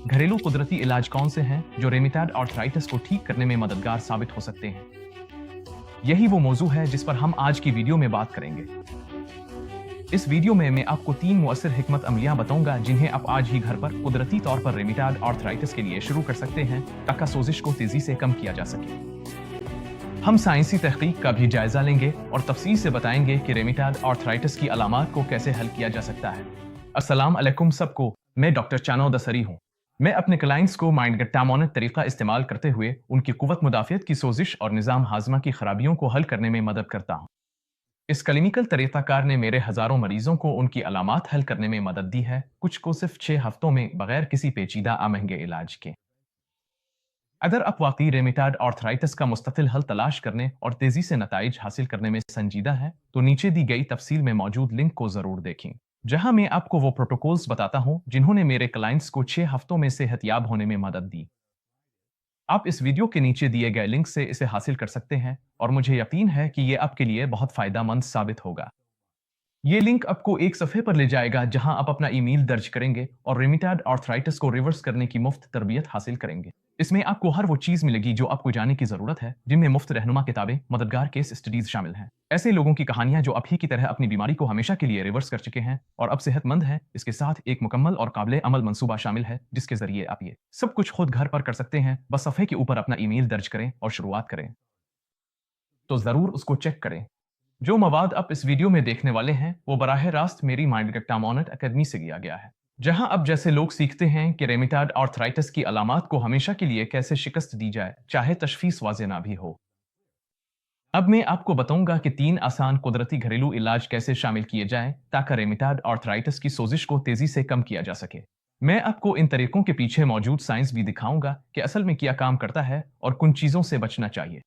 घरेलू कुदरती इलाज कौन से हैं जो रेमिटैड आर्थराइटिस को ठीक करने में मददगार साबित हो सकते हैं? यही वो मौजू है जिस पर हम आज की वीडियो में बात करेंगे। इस वीडियो में मैं आपको 3 मुअस्सिर हिकमत अमलियां बताऊंगा जिन्हें आप आज ही घर पर कुदरती तौर पर रेमिटैड आर्थराइटिस के लिए शुरू कर सकते हैं ताकि सोजिश को तेजी से कम किया जा सके। हम साइंसी तहकीक का भी जायजा लेंगे और तफसील से बताएंगे कि रेमिटैड आर्थराइटिस की अलामात को कैसे हल किया जा सकता है। अस्सलाम अलैकुम सबको, मैं डॉक्टर चानो दसरी हूँ। मैं अपने क्लाइंट्स को माइंड गट्टामोनिक तरीका इस्तेमाल करते हुए उनकी कुव्वत मुदाफ़ियत की सोजिश और निज़ाम हाजमा की खराबियों को हल करने में मदद करता हूँ। इस क्लिनिकल तरीक़ाकार ने मेरे हज़ारों मरीजों को उनकी अलामात हल करने में मदद दी है, कुछ को सिर्फ 6 हफ्तों में बगैर किसी पेचीदा महंगे इलाज के। अगर आप वाकई रेमिटैड आर्थराइटिस का मुस्तकिल हल तलाश करने और तेज़ी से नताइज हासिल करने में संजीदा है, तो नीचे दी गई तफसील में मौजूद लिंक को ज़रूर देखें, जहां मैं आपको वो प्रोटोकॉल्स बताता हूं जिन्होंने मेरे क्लाइंट्स को 6 हफ्तों में सेहतयाब होने में मदद दी। आप इस वीडियो के नीचे दिए गए लिंक से इसे हासिल कर सकते हैं और मुझे यकीन है कि ये आपके लिए बहुत फ़ायदेमंद साबित होगा। ये लिंक आपको एक सफ़े पर ले जाएगा जहां आप अपना ईमेल दर्ज करेंगे और रेमिटैड आर्थराइटिस को रिवर्स करने की मुफ्त तरबियत हासिल करेंगे। इसमें आपको हर वो चीज़ मिलेगी जो आपको जानने की ज़रूरत है, जिनमें मुफ्त रहनुमा किताबें, मददगार केस स्टडीज शामिल हैं। ऐसे लोगों की कहानियां जो आप ही की तरह अपनी बीमारी को हमेशा के लिए रिवर्स कर चुके हैं और अब सेहतमंद हैं। इसके साथ एक मुकम्मल और काबिल अमल मंसूबा शामिल है जिसके जरिए आप ये सब कुछ खुद घर पर कर सकते हैं। बस सफ़े के ऊपर अपना ईमेल दर्ज करें और शुरुआत करें। तो ज़रूर उसको चेक करें। जो मवाद आप इस वीडियो में देखने वाले हैं वो बराह रास्त मेरी माइंड गट्टामोनिक अकेडमी से लिया गया है, जहां अब जैसे लोग सीखते हैं कि रेमिटैड आर्थराइटिस की अलामात को हमेशा के लिए कैसे शिकस्त दी जाए, चाहे तशखीस वाज़ेह ना भी हो। अब मैं आपको बताऊंगा कि 3 आसान कुदरती घरेलू इलाज कैसे शामिल किए जाएं ताकि रेमिटैड आर्थराइटिस की सोजिश को तेजी से कम किया जा सके। मैं आपको इन तरीकों के पीछे मौजूद साइंस भी दिखाऊंगा कि असल में क्या काम करता है और किन चीज़ों से बचना चाहिए।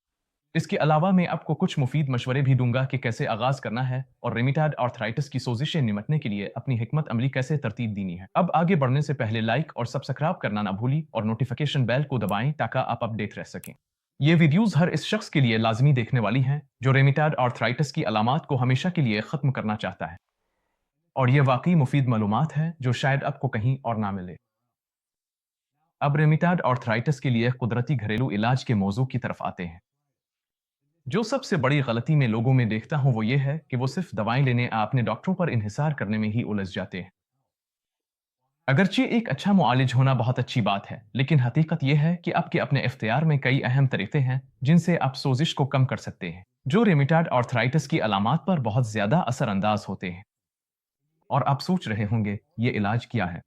इसके अलावा मैं आपको कुछ मुफीद मशवरे भी दूंगा कि कैसे आगाज करना है और रेमिटैड आर्थराइटिस की सोजिश से निपटने के लिए अपनी हिकमत अमली कैसे तरतीब देनी है। अब आगे बढ़ने से पहले लाइक और सब्सक्राइब करना ना भूली और नोटिफिकेशन बेल को दबाएं ताकि आप अपडेट रह सकें। ये वीडियोस हर इस शख्स के लिए लाजमी देखने वाली हैं जो रेमिटैड आर्थराइटिस की अलामात को हमेशा के लिए खत्म करना चाहता है, और ये वाकई मुफीद मालूमात है जो शायद आपको कहीं और ना मिले। अब रेमिटैड आर्थराइटिस के लिए कुदरती घरेलू इलाज के मौजू की तरफ आते हैं। जो सबसे बड़ी गलती मैं लोगों में देखता हूं वो ये है कि वो सिर्फ दवाएं लेने या अपने डॉक्टरों पर इन्हिसार करने में ही उलझ जाते हैं। अगरचे एक अच्छा मुआलिज होना बहुत अच्छी बात है, लेकिन हकीकत यह है कि आपके अपने इख्तियार में कई अहम तरीके हैं जिनसे आप सोजिश को कम कर सकते हैं, जो रेमिटैड आर्थराइटिस की अलामात पर बहुत ज्यादा असरअंदाज होते हैं। और आप सोच रहे होंगे ये इलाज क्या है?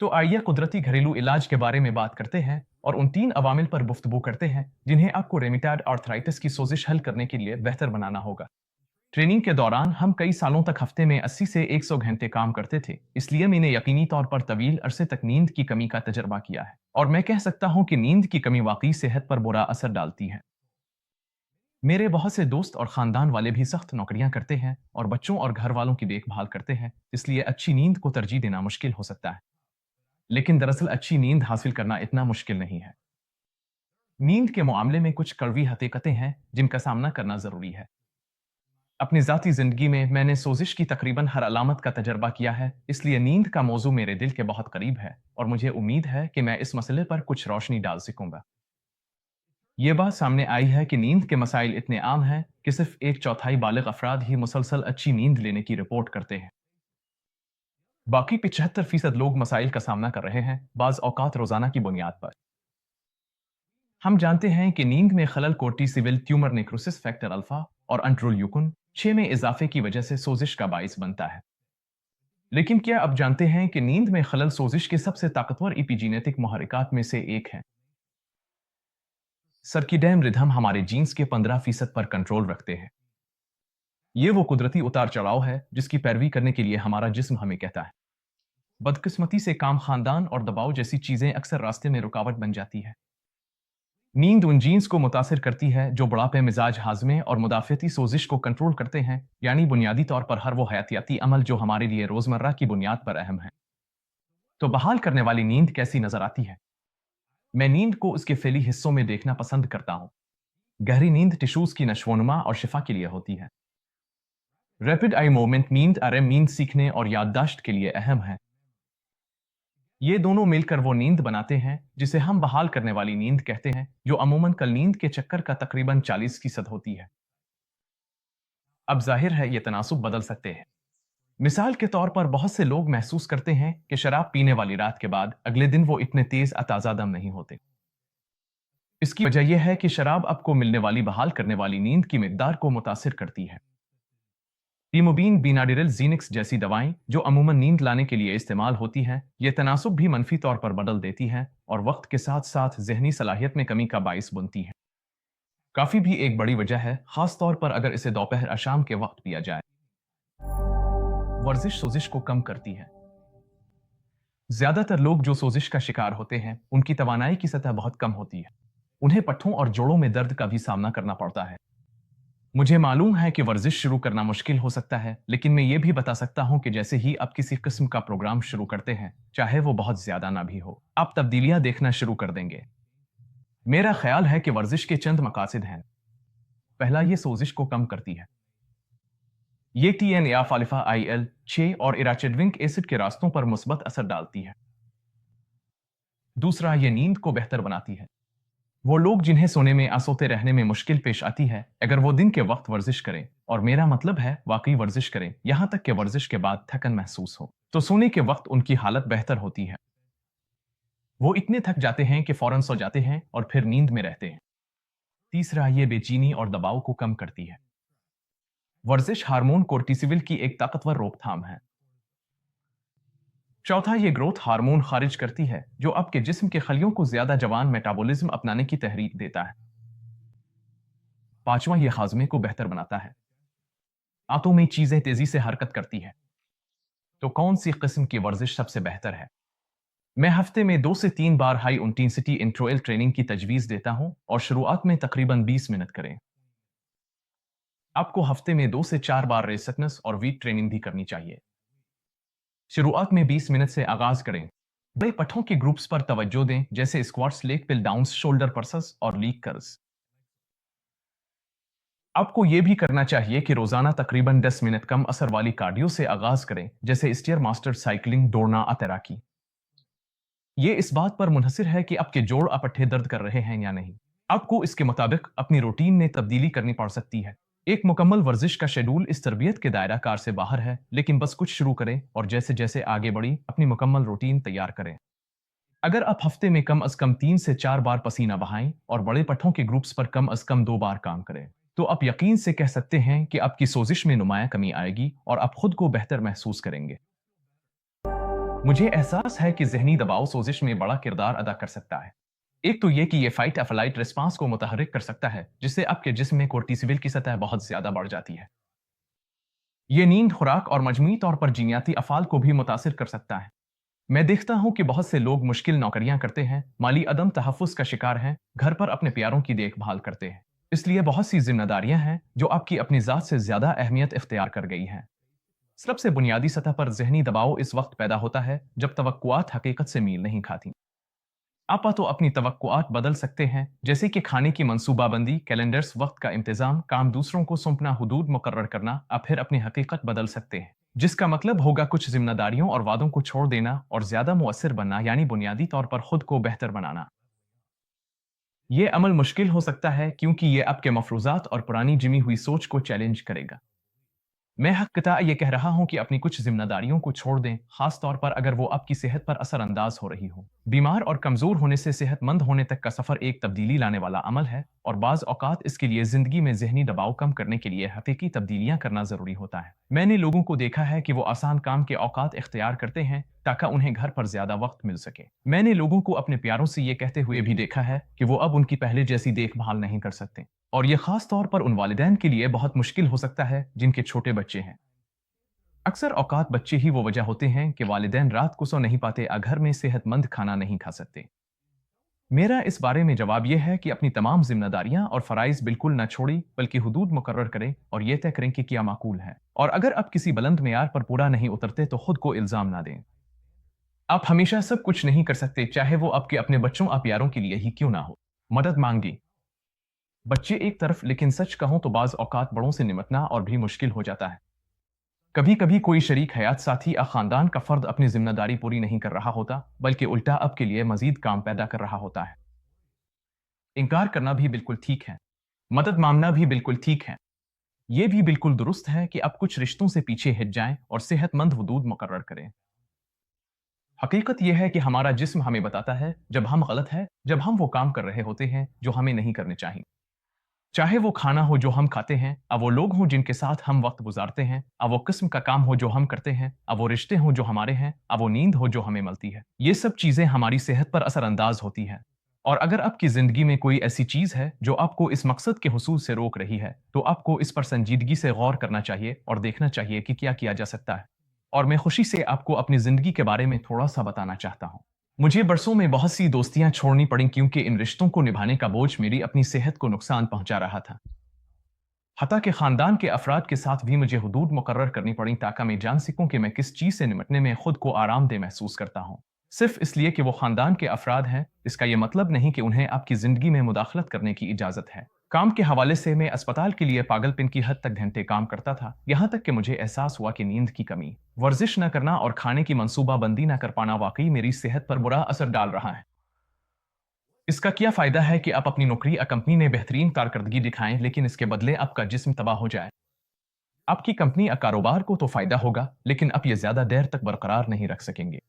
तो आइए कुदरती घरेलू इलाज के बारे में बात करते हैं और उन 3 अवामिल पर गुफ्तगू करते हैं जिन्हें आपको रेमिटैड आर्थराइटिस की सोजिश हल करने के लिए बेहतर बनाना होगा। ट्रेनिंग के दौरान हम कई सालों तक हफ्ते में 80 से 100 घंटे काम करते थे, इसलिए मैंने यकीनी तौर पर तवील अरसे तक नींद की कमी का तजर्बा किया है और मैं कह सकता हूं कि नींद की कमी वाकई सेहत पर बुरा असर डालती है। मेरे बहुत से दोस्त और खानदान वाले भी सख्त नौकरियां करते हैं और बच्चों और घर वालों की देखभाल करते हैं, इसलिए अच्छी नींद को तरजीह देना मुश्किल हो सकता है। लेकिन दरअसल अच्छी नींद हासिल करना इतना मुश्किल नहीं है। नींद के मामले में कुछ कड़वी हकीकतें हैं जिनका सामना करना जरूरी है। अपनी ज़ाती ज़िंदगी में मैंने सोजिश की तकरीबन हर अलामत का तजर्बा किया है, इसलिए नींद का मौजू मेरे दिल के बहुत करीब है और मुझे उम्मीद है कि मैं इस मसले पर कुछ रोशनी डाल सकूंगा। ये बात सामने आई है कि नींद के मसाइल इतने आम हैं कि सिर्फ 1/4 बालिग अफराद ही मुसलसल अच्छी नींद लेने की रिपोर्ट करते हैं। बाकी 75% लोग मसाइल का सामना कर रहे हैं, बाज़ औकात रोज़ाना की बुनियाद पर। हम जानते हैं कि नींद में खलल कोर्टिसिवल ट्यूमर नेक्रोसिस फैक्टर अल्फा और अंट्रोल्यूकिन 6 में इजाफे की वजह से सोजिश का बाइस बनता है। लेकिन क्या आप जानते हैं कि नींद में खलल सोजिश के सबसे ताकतवर इपिजीनेटिक मुहर्रिकात में से एक है? सर्किडैम रिदम हमारे जीन्स के 15% पर कंट्रोल रखते हैं। ये वो कुदरती उतार चढ़ाव है जिसकी पैरवी करने के लिए हमारा जिस्म हमें कहता है। बदकिस्मती से काम, खानदान और दबाव जैसी चीजें अक्सर रास्ते में रुकावट बन जाती है। नींद उन जीन्स को मुतासिर करती है जो बुढ़ापे, मिजाज, हाजमे और मुदाफ़ती सोजिश को कंट्रोल करते हैं, यानी बुनियादी तौर पर हर वो हयातियाती अमल जो हमारे लिए रोजमर्रा की बुनियाद पर अहम है। तो बहाल करने वाली नींद कैसी नजर आती है? मैं नींद को उसके फेली हिस्सों में देखना पसंद करता हूँ। गहरी नींद टिश्यूज की नशोनुमा और शिफा के लिए होती है। रैपिड आई मूवमेंट नींद आरएम नींद सीखने और याददाश्त के लिए अहम है। ये दोनों मिलकर वो नींद बनाते हैं जिसे हम बहाल करने वाली नींद कहते हैं, जो अमूमन कल नींद के चक्कर का तकरीबन 40% होती है। अब जाहिर है ये तनासुब बदल सकते हैं। मिसाल के तौर पर बहुत से लोग महसूस करते हैं कि शराब पीने वाली रात के बाद अगले दिन वो इतने तेज ताज़ा दम नहीं होते। इसकी वजह यह है कि शराब आपको मिलने वाली बहाल करने वाली नींद की मिकदार को मुतासिर करती है। टीमोबीन, बीनाडिरिल, जीनिक्स जैसी दवाएं जो अमूमन नींद लाने के लिए इस्तेमाल होती हैं, ये तनासुब भी मनफी तौर पर बदल देती हैं और वक्त के साथ साथ जहनी सलाहियत में कमी का बाइस बनती हैं। काफी भी एक बड़ी वजह है, खास तौर पर अगर इसे दोपहर शाम के वक्त पिया जाए। वर्जिश सोजिश को कम करती है। ज्यादातर लोग जो सोजिश का शिकार होते हैं उनकी तवानाई की सतह बहुत कम होती है। उन्हें पट्ठों और जोड़ों में दर्द का भी सामना करना पड़ता है। मुझे मालूम है कि वर्जिश शुरू करना मुश्किल हो सकता है, लेकिन मैं ये भी बता सकता हूं कि जैसे ही आप किसी किस्म का प्रोग्राम शुरू करते हैं, चाहे वो बहुत ज्यादा ना भी हो, आप तब्दीलियां देखना शुरू कर देंगे। मेरा ख्याल है कि वर्जिश के चंद मकासद हैं। पहला, ये सोजिश को कम करती है। ये TN या फालिफा IL-6 और इराचिडविक एसिड के रास्तों पर मुस्बत असर डालती है। दूसरा, ये नींद को बेहतर बनाती है। वो लोग जिन्हें सोने में असोते रहने में मुश्किल पेश आती है, अगर वो दिन के वक्त वर्जिश करें, और मेरा मतलब है वाकई वर्जिश करें, यहां तक कि वर्जिश के बाद थकन महसूस हो, तो सोने के वक्त उनकी हालत बेहतर होती है। वो इतने थक जाते हैं कि फौरन सो जाते हैं और फिर नींद में रहते हैं। तीसरा, ये बेचैनी और दबाव को कम करती है। वर्जिश हार्मोन कोर्टिसोल की एक ताकतवर रोकथाम है। चौथा, ये ग्रोथ हार्मोन खारिज करती है जो आपके जिस्म के खलियों को ज्यादा जवान मेटाबॉलिज्म अपनाने की तहरीक देता है। पांचवा, ये हाजमे को बेहतर बनाता है। आंतों में चीजें तेजी से हरकत करती है। तो कौन सी किस्म की वर्जिश सबसे बेहतर है? मैं हफ्ते में 2 से 3 बार हाई इंटेंसिटी इंट्रोल ट्रेनिंग की तजवीज देता हूं और शुरुआत में तकरीबन 20 मिनट करें। आपको हफ्ते में 2 से 4 बार रेसिस्टेंस और वेट ट्रेनिंग भी करनी चाहिए। शुरुआत में 20 मिनट से आगाज करें। बड़े पट्ठों के ग्रुप्स पर तवज्जो दें, जैसे स्क्वाट्स, लेग पिल डाउन्स, शोल्डर पर्सस और लीग कर्ल्स। आपको यह भी करना चाहिए कि रोजाना तकरीबन 10 मिनट कम असर वाली कार्डियो से आगाज करें, जैसे स्टीयर मास्टर, साइकिलिंग, दौड़ना, तैराकी। ये इस बात पर मुनहसिर है कि आपके जोड़ अपट्ठे दर्द कर रहे हैं या नहीं। आपको इसके मुताबिक अपनी रूटीन में तब्दीली करनी पड़ सकती है। एक मुकम्मल वर्जिश का शेड्यूल इस तरबियत के दायरा कार से बाहर है, लेकिन बस कुछ शुरू करें और जैसे जैसे आगे बढ़ी अपनी मुकम्मल रूटीन तैयार करें। अगर आप हफ्ते में कम अज कम 3 से 4 बार पसीना बहाएं और बड़े पट्ठों के ग्रुप्स पर कम अज कम 2 बार काम करें, तो आप यकीन से कह सकते हैं कि आपकी सोजिश में नुमाया कमी आएगी और आप खुद को बेहतर महसूस करेंगे। मुझे एहसास है कि जहनी दबाव सोजिश में बड़ा किरदार अदा कर सकता है। एक तो यह कि यह फाइट या फ्लाइट रिस्पांस को मुतहरिक कर सकता है, जिससे आपके जिस्म में कोर्टिसोल की सतह बहुत ज्यादा बढ़ जाती है। यह नींद, खुराक और मजमूई तौर पर जीनियाती अफाल को भी मुतासिर कर सकता है। मैं देखता हूं कि बहुत से लोग मुश्किल नौकरियां करते हैं, माली अदम तहफ़्फ़ुज़ का शिकार हैं, घर पर अपने प्यारों की देखभाल करते हैं। इसलिए बहुत सी जिम्मेदारियां हैं जो आपकी अपनी जात से ज्यादा अहमियत इख्तियार कर गई हैं। सबसे बुनियादी सतह पर जहनी दबाव इस वक्त पैदा होता है जब तवक्कुआत हकीकत से मेल नहीं खाती। आप तो अपनी तवक्कुआत बदल सकते हैं, जैसे कि खाने की मंसूबाबंदी, कैलेंडर्स, वक्त का इंतजाम, काम दूसरों को सौंपना, हुदूद मुकर्रर करना। आप फिर अपनी हकीकत बदल सकते हैं, जिसका मतलब होगा कुछ जिम्मेदारियों और वादों को छोड़ देना और ज्यादा मुअस्सिर बनना, यानी बुनियादी तौर पर खुद को बेहतर बनाना। यह अमल मुश्किल हो सकता है क्योंकि यह आपके मफरूजात और पुरानी जिमी हुई सोच को चैलेंज करेगा। मैं हक़ता ये कह रहा हूं कि अपनी कुछ जिम्मेदारियों को छोड़ दें, खास तौर पर अगर वो आपकी सेहत पर असरअंदाज हो रही हो। बीमार और कमजोर होने से सेहतमंद होने तक का सफर एक तब्दीली लाने वाला अमल है, और बाज़ औक़ात इसके लिए जिंदगी में जहनी दबाव कम करने के लिए हकीकी तब्दीलियां करना जरूरी होता है। मैंने लोगों को देखा है कि वो आसान काम के औक़ात इख्तियार करते हैं ताकि उन्हें घर पर ज्यादा वक्त मिल सके। मैंने लोगों को अपने प्यारों से ये कहते हुए भी देखा है कि वो अब उनकी पहले जैसी देखभाल नहीं कर सकते, और ये खास तौर पर उन वालिदैन के लिए बहुत मुश्किल हो सकता है जिनके छोटे बच्चे हैं। अक्सर औकात बच्चे ही वो वजह होते हैं कि वालिदैन रात को सो नहीं पाते या घर में सेहतमंद खाना नहीं खा सकते। मेरा इस बारे में जवाब यह है कि अपनी तमाम जिम्मेदारियां और फराइज बिल्कुल न छोड़ी, बल्कि हुदूद मुकर्रर करें और यह तय करें कि क्या माकूल है, और अगर आप किसी बुलंद मेयार पर पूरा नहीं उतरते तो खुद को इल्जाम ना दें। आप हमेशा सब कुछ नहीं कर सकते, चाहे वो आपके अपने बच्चों या प्यारों के लिए ही क्यों ना हो। मदद मांगी। बच्चे एक तरफ, लेकिन सच कहूं तो बाज औकात बड़ों से निमटना और भी मुश्किल हो जाता है। कभी कभी कोई शरीक हयात साथी या खानदान का फर्द अपनी जिम्मेदारी पूरी नहीं कर रहा होता, बल्कि उल्टा आपके लिए मजीद काम पैदा कर रहा होता है। इनकार करना भी बिल्कुल ठीक है, मदद मांगना भी बिल्कुल ठीक है। यह भी बिल्कुल दुरुस्त है कि आप कुछ रिश्तों से पीछे हट जाएं और सेहतमंद हुदूद मुकर्रर करें। हकीकत यह है कि हमारा जिस्म हमें बताता है जब हम गलत है, जब हम वो काम कर रहे होते हैं जो हमें नहीं करने चाहिए। चाहे वो खाना हो जो हम खाते हैं, अब वो लोग हों जिनके साथ हम वक्त गुजारते हैं, अब वो किस्म का काम हो जो हम करते हैं, अब वो रिश्ते हों जो हमारे हैं, अब वो नींद हो जो हमें मिलती है। ये सब चीजें हमारी सेहत पर असरअंदाज होती है। और अगर आपकी जिंदगी में कोई ऐसी चीज है जो आपको इस मकसद के हुसूल से रोक रही है, तो आपको इस पर संजीदगी से गौर करना चाहिए और देखना चाहिए कि क्या किया जा सकता है। और मैं खुशी से आपको अपनी जिंदगी के बारे में थोड़ा सा बताना चाहता हूँ। मुझे बरसों में बहुत सी दोस्तियां छोड़नी पड़ी क्योंकि इन रिश्तों को निभाने का बोझ मेरी अपनी सेहत को नुकसान पहुंचा रहा था। हत्ता के खानदान के अफराद के साथ भी मुझे हुदूद मुकर्रर करनी पड़ी ताकि मैं जान सकूं कि मैं किस चीज से निपटने में खुद को आरामदेह महसूस करता हूं। सिर्फ इसलिए कि वो खानदान के अफराद हैं, इसका यह मतलब नहीं कि उन्हें आपकी जिंदगी में मुदाखलत करने की इजाजत है। काम के हवाले से मैं अस्पताल के लिए पागलपन की हद तक घंटे काम करता था, यहाँ तक कि मुझे एहसास हुआ कि नींद की कमी, वर्जिश न करना और खाने की मंसूबाबंदी न कर पाना वाकई मेरी सेहत पर बुरा असर डाल रहा है। इसका क्या फायदा है कि आप अपनी नौकरी या कंपनी में बेहतरीन कारकर्दगी दिखाएं, लेकिन इसके बदले आपका जिस्म तबाह हो जाए। आपकी कंपनी या कारोबार को तो फायदा होगा, लेकिन आप ये ज्यादा देर तक बरकरार नहीं रख सकेंगे।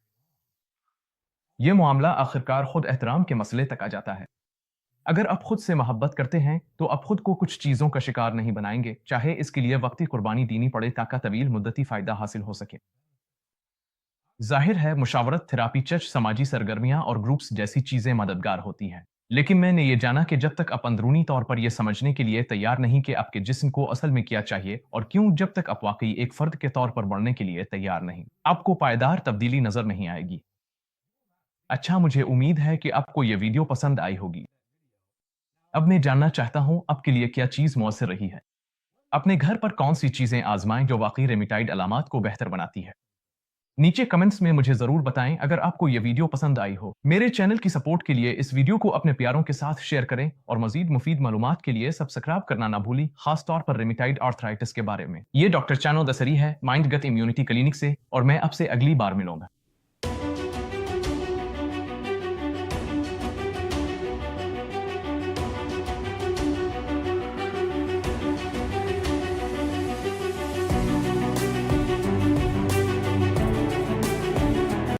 ये मामला आखिरकार खुद एहतराम के मसले तक आ जाता है। अगर आप खुद से मोहब्बत करते हैं तो आप खुद को कुछ चीजों का शिकार नहीं बनाएंगे, चाहे इसके लिए वक्ती कुर्बानी देनी पड़े ताकि तवील मुद्दती फायदा हासिल हो सके। जाहिर है मुशावरत, थेरापी, चर्च, समाजी सरगर्मियां और ग्रुप्स जैसी चीजें मददगार होती हैं, लेकिन मैंने ये जाना कि जब तक आप अंदरूनी तौर पर यह समझने के लिए तैयार नहीं कि आपके जिस्म को असल में क्या चाहिए और क्यों, जब तक आप वाकई एक फर्द के तौर पर बढ़ने के लिए तैयार नहीं, आपको पायदार तब्दीली नजर नहीं आएगी। अच्छा, मुझे उम्मीद है कि आपको यह वीडियो पसंद आई होगी। अब मैं जानना चाहता हूं आपके लिए क्या चीज मौसर रही है। अपने घर पर कौन सी चीजें आजमाएं जो वाकई रेमिटाइड अलामात को बेहतर बनाती है। नीचे कमेंट्स में मुझे जरूर बताएं। अगर आपको यह वीडियो पसंद आई हो, मेरे चैनल की सपोर्ट के लिए इस वीडियो को अपने प्यारों के साथ शेयर करें और मजीद मुफीद मालूमात के लिए सब्सक्राइब करना ना भूली, खास तौर पर रेमिटाइड आर्थराइटिस के बारे में। ये डॉक्टर चानो दसरी है माइंड गट इम्यूनिटी क्लिनिक से, और मैं आपसे अगली बार मिलूंगा।